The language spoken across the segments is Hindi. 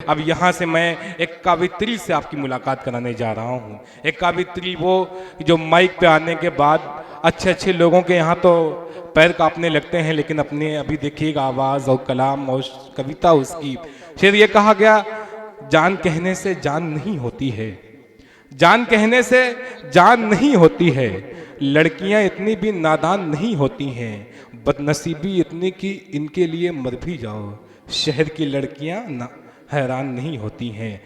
अब यहाँ से मैं एक कवित्री से आपकी मुलाकात कराने जा रहा हूँ। एक कवित्री वो जो माइक पे आने के बाद अच्छे अच्छे लोगों के यहाँ तो पैर कांपने लगते हैं, लेकिन अपने अभी देखिएगा आवाज़ और कलाम और कविता उसकी। फिर ये कहा गया, जान कहने से जान नहीं होती है, जान कहने से जान नहीं होती है, लड़कियां इतनी भी नादान नहीं होती हैं, बदनसीबी इतनी कि इनके लिए मर भी जाओ, शहर की लड़कियां ना हैरान नहीं होती हैं।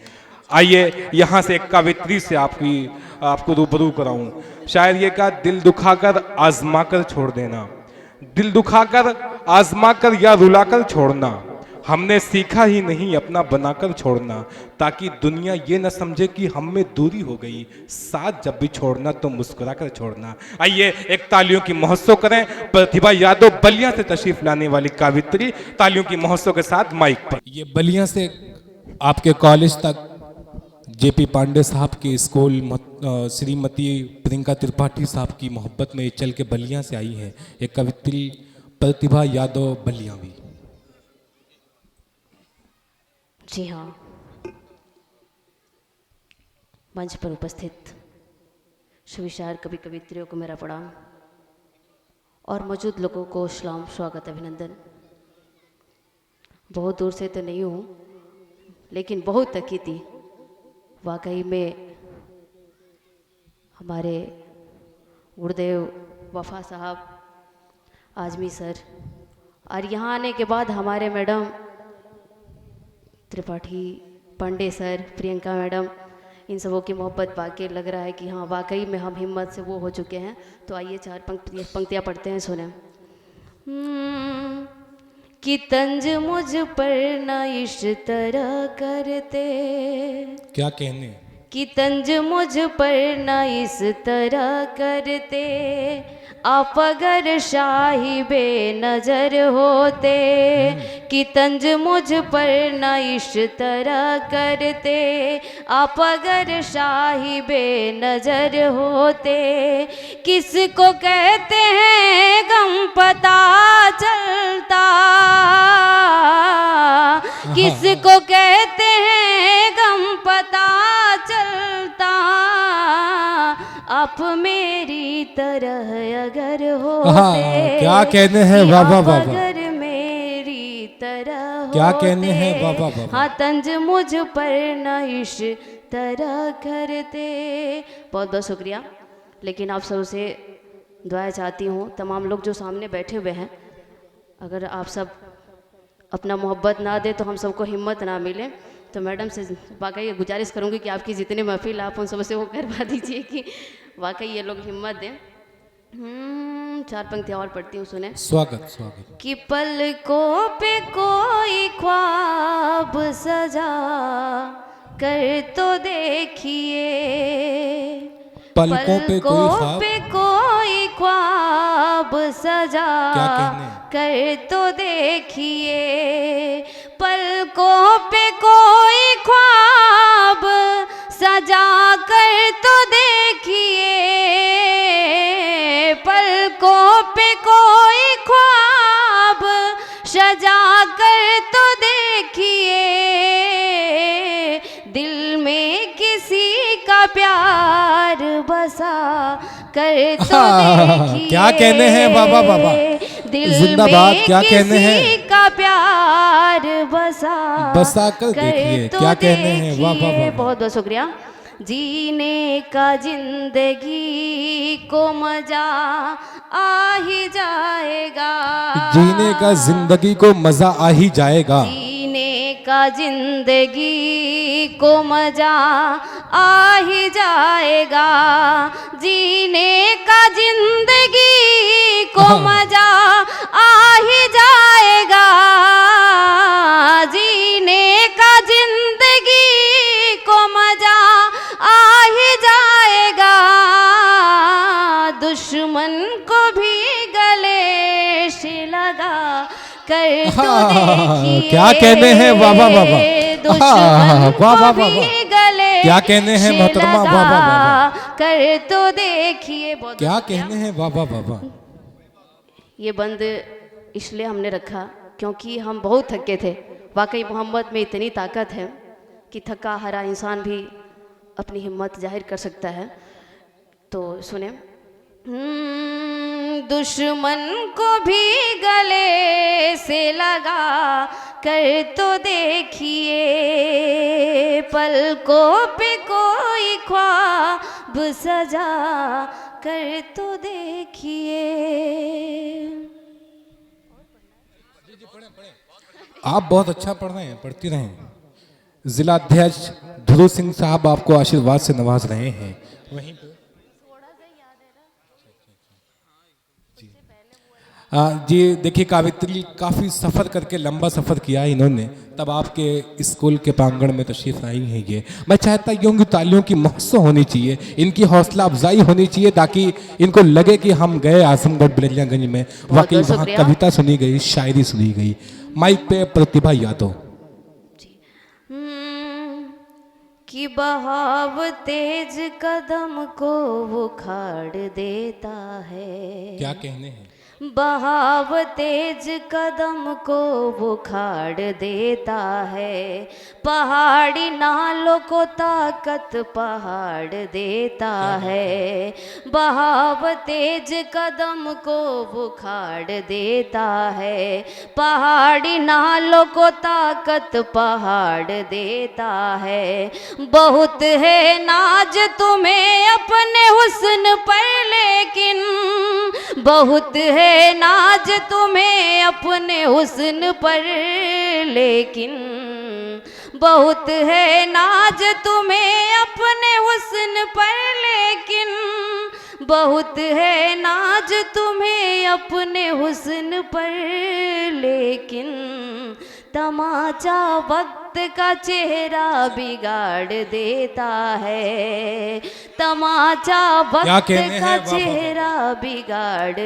आइए यहाँ से एक कवित्री से आपको रूबरू कराऊं। शायद ये का, दिल दुखाकर आजमा कर छोड़ देना, दिल दुखाकर आजमा कर या रुलाकर छोड़ना, हमने सीखा ही नहीं अपना बनाकर छोड़ना, ताकि दुनिया ये न समझे कि हम में दूरी हो गई, साथ जब भी छोड़ना तो मुस्कुरा कर छोड़ना। आइए एक तालियों की महोत्सव करें प्रतिभा यादव बलिया से तशरीफ लाने वाली कवित्री, तालियों की महोत्सव के साथ माइक पर। ये बलिया से आपके कॉलेज तक जेपी पांडे साहब के स्कूल श्रीमती प्रियंका त्रिपाठी साहब की मोहब्बत में चल के बलिया से आई है एक कवित्री प्रतिभा यादव बलियावी। जी हाँ, मंच पर उपस्थित सुविचार कवि कवित्रियों को मेरा प्रणाम और मौजूद लोगों को सलाम, स्वागत, अभिनंदन। बहुत दूर से तो नहीं हूँ, लेकिन बहुत थकी थी वाकई में। हमारे गुरुदेव वफा साहब, आजमी सर, और यहाँ आने के बाद हमारे madam Tripathi, Pandey sir, Priyanka madam, इन सबों की मोहब्बत पाके लग रहा है कि हाँ वाकई में हम हिम्मत से वो हो चुके हैं। तो आइए चार पंक्तियाँ पढ़ते हैं, सुने। कि तंज मुझ पर न इस तरह करते, क्या कहने, कि तंज मुझ पर न इस तरह करते, आप अगर शाहिबे नजर होते, कि तंज मुझ पर न इस तरह करते, आप अगर शाहिबे नजर होते, किसको कहते हैं गम पता चलता, किसको कहते हैं गम पता चलता, आप मेरी तरह अगर होते, क्या कहने हैं बाबा बाबा, अगर मेरी तरह क्या कहने हैं बाबा बाबा। हाँ, तंज मुझ पर न इस तरह करते। बहुत बहुत शुक्रिया। लेकिन आप सबसे दुआएं चाहती हूँ, तमाम लोग जो सामने बैठे हुए हैं, अगर आप सब अपना मोहब्बत ना दे तो हम सबको हिम्मत ना मिले। तो मैडम से वाकई गुजारिश करूँगी कि आपकी जितने महफिल आप उन सबसे वो करवा दीजिए कि वाकई ये लोग हिम्मत दें। चार पंक्तियाँ और पढ़ती हूँ, सुने। स्वागत स्वागत। कि पलकों पे कोई ख्वाब सजा कर तो देखिए, पलकों पे कोई ख्वाब सजा क्या कहने, कर तो देखिए, पलकों पे कोई ख्वाब सजा कर तो देखिए, पलकों पे कोई ख्वाब सजा कर तो देखिए, दिल में किसी का प्यार बसा कर तो देखिए। क्या कहने हैं बाबा बाबा, जिंदाबाद। क्या कहने हैं, किसी का प्यार बसा कर देखिए। क्या कहने हैं बाबा बाबा। बहुत बहुत शुक्रिया। जीने का जिंदगी को मजा आ ही जाएगा, जीने का जिंदगी को मजा आ ही जाएगा, जीने का जिंदगी को मजा आ ही जाएगा, जीने का जिंदगी को मजा आ ही जाएगा, जीने का जिंदगी को मजा आ ही जाएगा, दुश्मन को भी गले से लगा कर तो देखिए। क्या कहने हैं बाबा बाबा, दुश्मन को भी गले क्या कहने हैं मोहतरमा बाबा बाबा, कर तो देखिए। क्या कहने हैं बाबा बाबा। ये बंद इसलिए हमने रखा क्योंकि हम बहुत थके थे। वाकई मोहम्मद में इतनी ताकत है कि थका हारा इंसान भी अपनी हिम्मत जाहिर कर सकता है। तो सुने। दुश्मन को भी गले से लगा कर तो देखिए, पलकों पे कोई ख्वाब सजा कर तो देखिए। आप बहुत अच्छा पढ़ रहे हैं, पढ़ती रहें। जिला अध्यक्ष ध्रुव सिंह साहब आपको आशीर्वाद से नवाज रहे हैं। वहीं पे जी देखिए, कावित्री काफ़ी सफ़र करके लंबा सफ़र किया है इन्होंने, तब आपके स्कूल के प्रांगण में तशरीफ आई है। ये मैं चाहता हूँ कि तालियों की महोत्सव होनी चाहिए, इनकी हौसला अफजाई होनी चाहिए, ताकि इनको लगे कि हम गए आजमगढ़ बलियागंज में, वाकई वहाँ कविता सुनी गई, शायरी सुनी गई। माइक पे प्रतिभा यादव। कि बहाव तेज कदम को उखाड़ देता है। क्या कहने हैं? बहाव तेज कदम को उखाड़ देता है, पहाड़ी नालों को ताकत पहाड़ देता है। बहाव तेज कदम को उखाड़ देता है, पहाड़ी नालों को ताकत पहाड़ देता है। बहुत है नाज तुम्हें अपने हुस्न पर, लेकिन बहुत है नाज तुम्हें अपने हुस्न पर, लेकिन बहुत है नाज तुम्हें अपने हुस्न पर, लेकिन बहुत है नाज तुम्हें अपने हुस्न पर, लेकिन तमाचा वक्त का चेहरा बिगाड़ देता है। तमाचा वक्त का चेहरा बिगाड़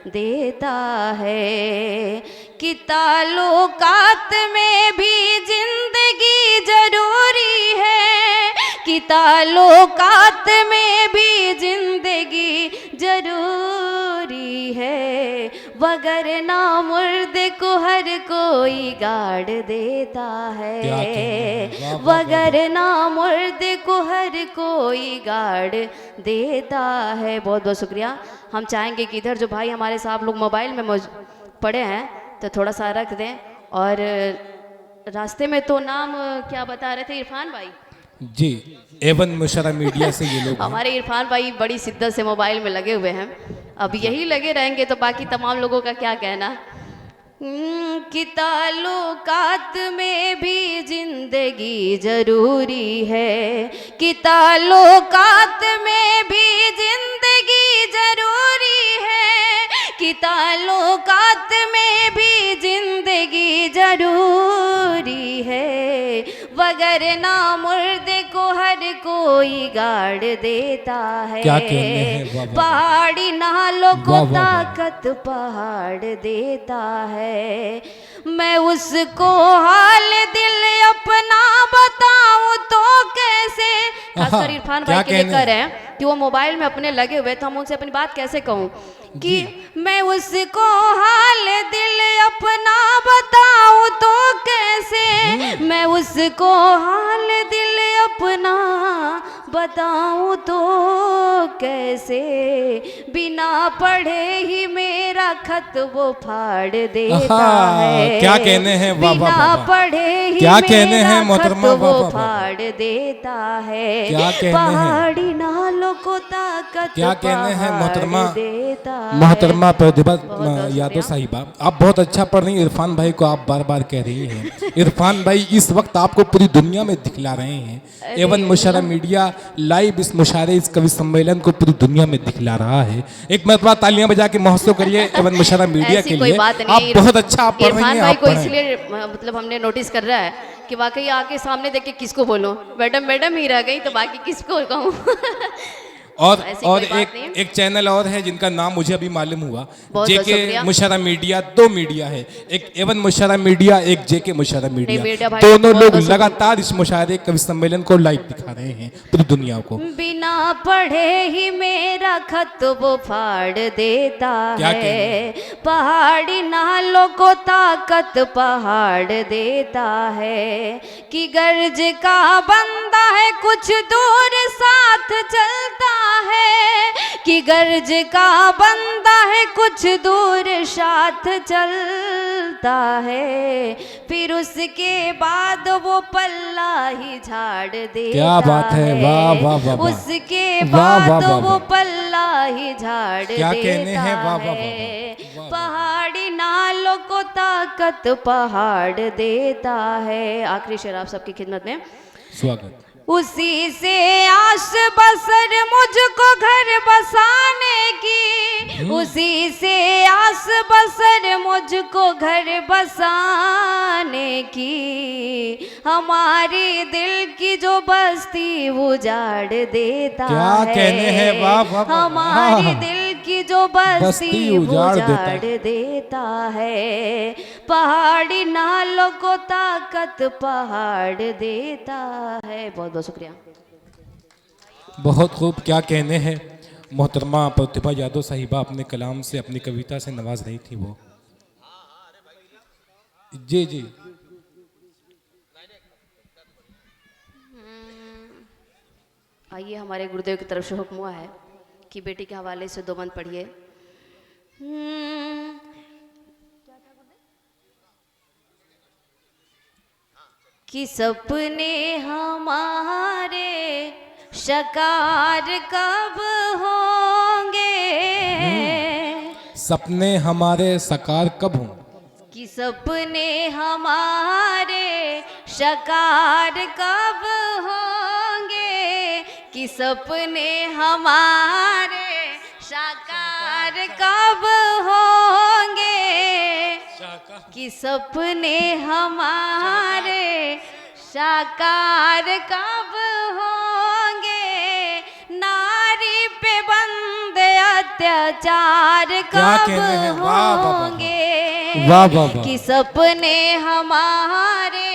देता है। कि ताल्लुकात में भी जिंदगी जरूरी है, कि ताल्लुकात में भी जिंदगी जरूरी है, वगरना मुर्दे को हर कोई गाड़ देता है। वगरना मुर्दे को हर कोई गाड़ देता है। बहुत बहुत शुक्रिया। हम चाहेंगे कि इधर जो भाई हमारे साहब लोग मोबाइल में पड़े हैं तो थोड़ा सा रख दें। और रास्ते में तो नाम क्या बता रहे थे? इरफान भाई जी, एवन मुशर्रा मीडिया से ये लोग हमारे इरफान भाई बड़ी शिद्दत से मोबाइल में लगे हुए हैं। अब यही लगे रहेंगे तो बाकी तमाम लोगों का क्या कहना। कि ताल्लुकात में भी जिंदगी जरूरी है, कि ताल्लुकात में भी जिंदगी जरूरी है, कि ताल्लुकात में भी जिंदगी जरूरी है, वगरना मुर्दे को हर कोई गाड़ देता है। क्या कहने हैं? पहाड़ी नालों को ताकत पहाड़ देता है। मैं उसको हाल दिल अपना बताऊं तो कैसे। खासकर इरफान भाई के लिए कर हैं कि वो मोबाइल में अपने लगे हुए, तो हम उनसे अपनी बात कैसे कहूँ कि मैं उसको हाल दिल अपना बताऊं तो कैसे। मैं उसको हाल दिल अपना बताऊं तो कैसे। बिना पढ़े ही मेरा खत वो फाड़ देता है। क्या कहने हैं? बिना पढ़े ही क्या कहने हैं मोहतरमा? वो फाड़ देता है। क्या कहने हैं? पहाड़ी नालों को ताकत क्या कहने हैं मोहतरमा? देता मोहतरमा प्रतिभा यादव साहिबा, आप बहुत अच्छा पढ़ रही हैं। इरफान भाई को आप बार बार कह रही हैं। इरफान भाई इस वक्त आपको पूरी दुनिया में दिखला रहे हैं। एवन मुशर्रा मीडिया लाइव इस मुशायरे, इस कवि सम्मेलन को पूरी दुनिया में दिखला रहा है। एक मरतबा तालियां बजा के महोत्सव करिए एवन मुशर्रा मीडिया के लिए। आप बहुत अच्छा आप पढ़ रही हैं। इरफान भाई को इसलिए मतलब हमने नोटिस कर रहा है कि वाकई आके सामने देख के किसको बोलूं, मैडम ही रह गई तो बाकी किसको कहूं। और एक चैनल और है जिनका नाम मुझे अभी मालूम हुआ, जेके मुशर्रा मीडिया। दो मीडिया है, एक एवन मुशर्रा मीडिया, एक जेके मुशर्रा मीडिया। दोनों लोग लगातार इस मुशायरे कवि सम्मेलन को लाइव दिखा रहे हैं पूरी दुनिया को। बिना पढ़े ही मेरा खत वो फाड़ देता है। पहाड़ी नालों नालों को ताकत पहाड़ देता है, कि गर्ज का बंदा है कुछ दूर साथ चलता है, कि गर्ज का बंदा है कुछ दूर साथ चलता है, फिर उसके बाद वो पल्ला ही झाड़ देता क्या बात है, वाह वाह वाह वाह। उसके वाह, वाह, बाद वाह, वो वाह। पल्ला ही झाड़ क्या कहने देता हैं, वाह, वाह, वाह, है। वाह, वाह। पहाड़ी नालों को ताकत पहाड़ देता है। आखिरी शेर आप सबकी खिदमत में। स्वागत। उसी से आस बसर मुझको घर बसाने की, उसी से आस बसर मुझको घर बसाने की, हमारी दिल की जो बस्ती उजाड़ देता क्या है। कहने हैं, वाह, वाह, वाह। हमारी हाँ। दिल की जो बस्ती बस्ती उजाड़ उजाड़ देता है। पहाड़ी नालों को ताकत पहाड़ देता है। बहुत बहुत शुक्रिया। बहुत खूब, क्या कहने हैं। मोहतरमा प्रतिभा यादव साहिबा अपने कलाम से, अपनी कविता से नवाज रही थी वो। जी जी। आइए, हमारे गुरुदेव की तरफ से हुक्म हुआ है कि बेटी के हवाले से 2 बंद पढ़िए। कि सपने हमारे साकार कब होंगे, सपने हमारे साकार कब हों, कि सपने हमारे साकार कब होंगे, कि सपने हमारे साकार कब होंगे, कि सपने हमारे साकार कब होंगे, नारी पे बंद अत्याचार क्या कब कहने हैं, वाह, वाह, वाह, वाह। होंगे, वाह, वाह, वाह। कि सपने हमारे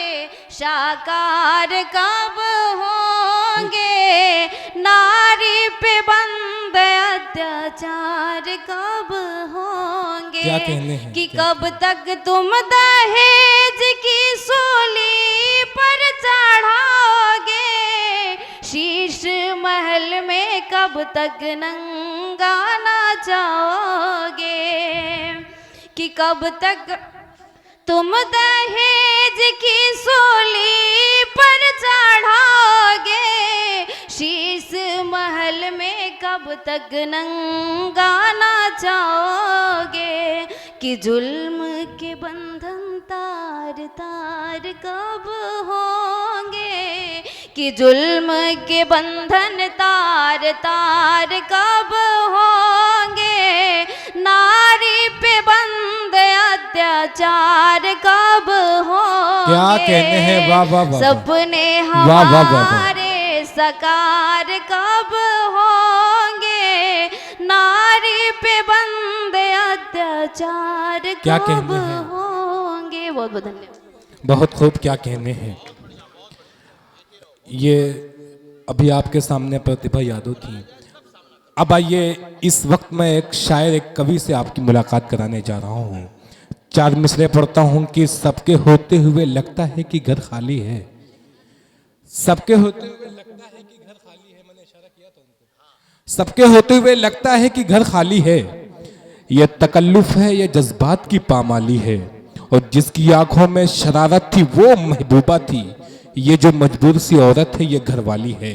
साकार कब होंगे, नारी पे बंद अत्याचार कब होंगे, क्या कहने हैं, कि क्या कब तक तुम दहेज की सूली पर चढ़ाओगे, शीश महल में कब तक नंगा नाचोगे, कि कब तक तुम दहेज की सूली पर चढ़ाओगे, शीश महल में कब तक नंगा नाचोगे, कि जुल्म के बंधन तार तार कब होंगे, कि जुल्म के बंधन तार तार कब होंगे, नारी पे बंद अत्याचार कब होंगे, क्या कहने हैं, वाह वाह वाह। सपने वाह, वाह, वाह, वाह। हमारे साकार कब होंगे, नारी पे बंद अत्याचार क्या कब कहने हैं। होंगे। बहुत बहुत धन्यवाद। बहुत खूब, क्या कहने हैं। ये अभी आपके सामने प्रतिभा यादव थी। अब आइए, इस वक्त मैं एक शायर, एक कवि से आपकी मुलाकात कराने जा रहा हूँ। 4 मिसरे पढ़ता हूँ कि सबके होते हुए लगता है कि घर खाली है, सबके होते हुए लगता है कि घर खाली है। मैंने इशारा किया था उनको। सबके होते हुए लगता है कि घर खाली है, यह तकल्लुफ है, यह जज्बात की पामाली है, और जिसकी आंखों में शरारत थी वो महबूबा थी, ये जो मजबूर सी औरत है ये घरवाली है।